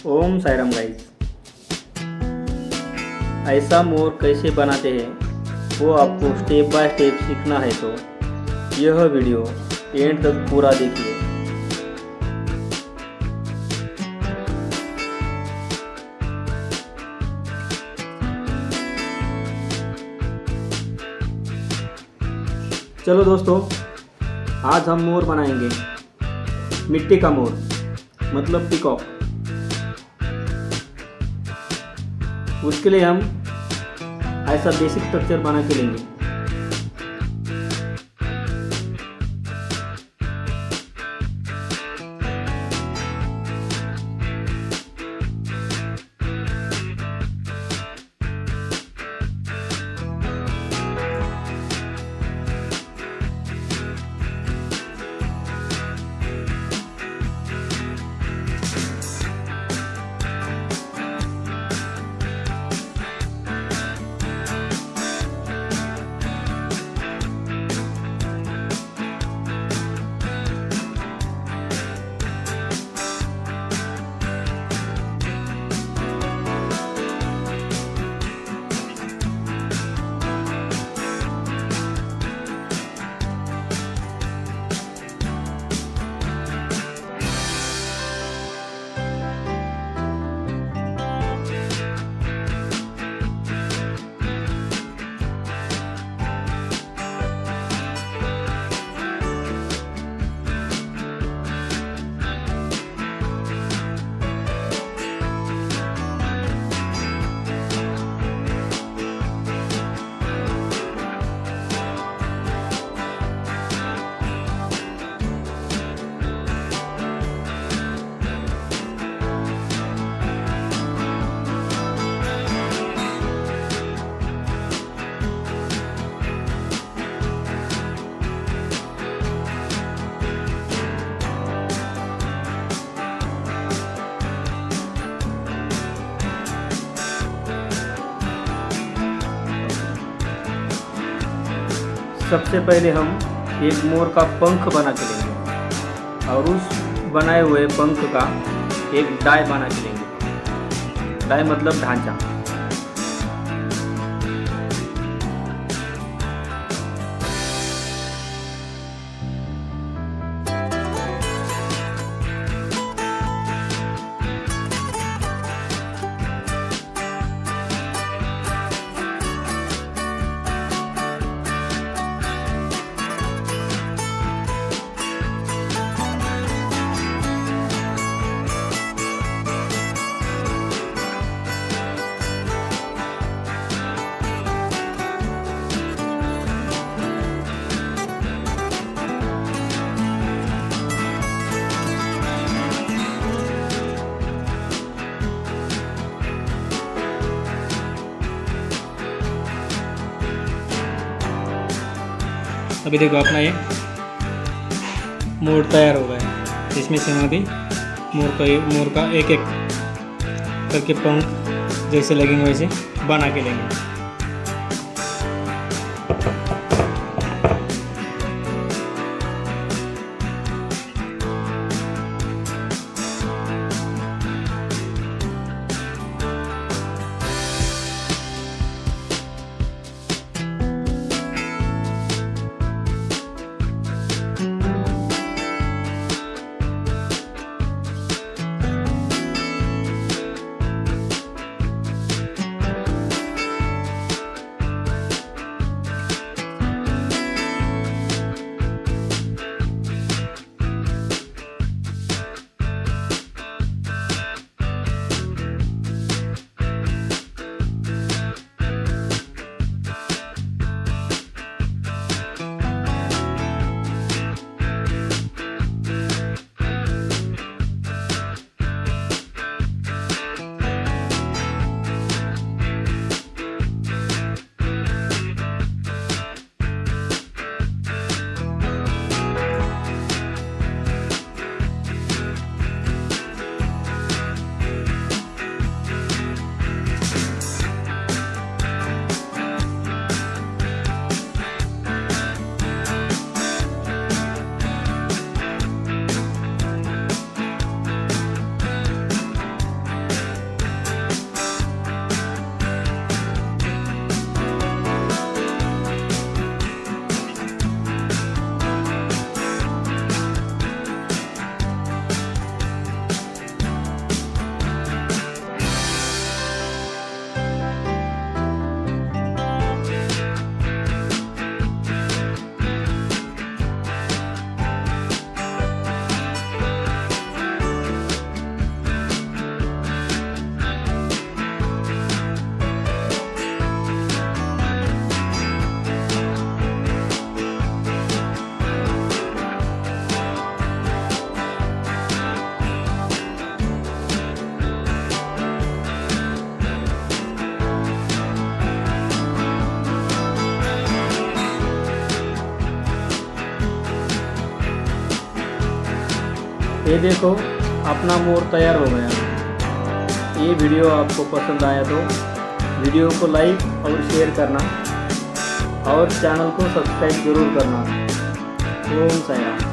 Om Sairam guys. ऐसा मोर कैसे बनाते हैं वो आपको स्टेप बाय स्टेप सीखना है तो यह वीडियो एंड तक पूरा देखिए। चलो दोस्तों, आज हम मोर बनाएंगे। मिट्टी का मोर मतलब पीकॉक। उसके लिए हम ऐसा बेसिक स्ट्रक्चर बना के लेंगे। सबसे पहले हम एक मोर का पंख बना के लेंगे और उस बनाए हुए पंख का एक डाई बना के लेंगे। डाई मतलब ढांचा। अभी देखो अपना ये मोर तैयार हो गया है। इसमें से हम अभी मोर का एक एक करके पंख जैसे लगेंगे वैसे बना के लेंगे। ये देखो अपना मोर तैयार हो गया। ये वीडियो आपको पसंद आया तो वीडियो को लाइक और शेयर करना और चैनल को सब्सक्राइब ज़रूर करना। ओम साईं राम।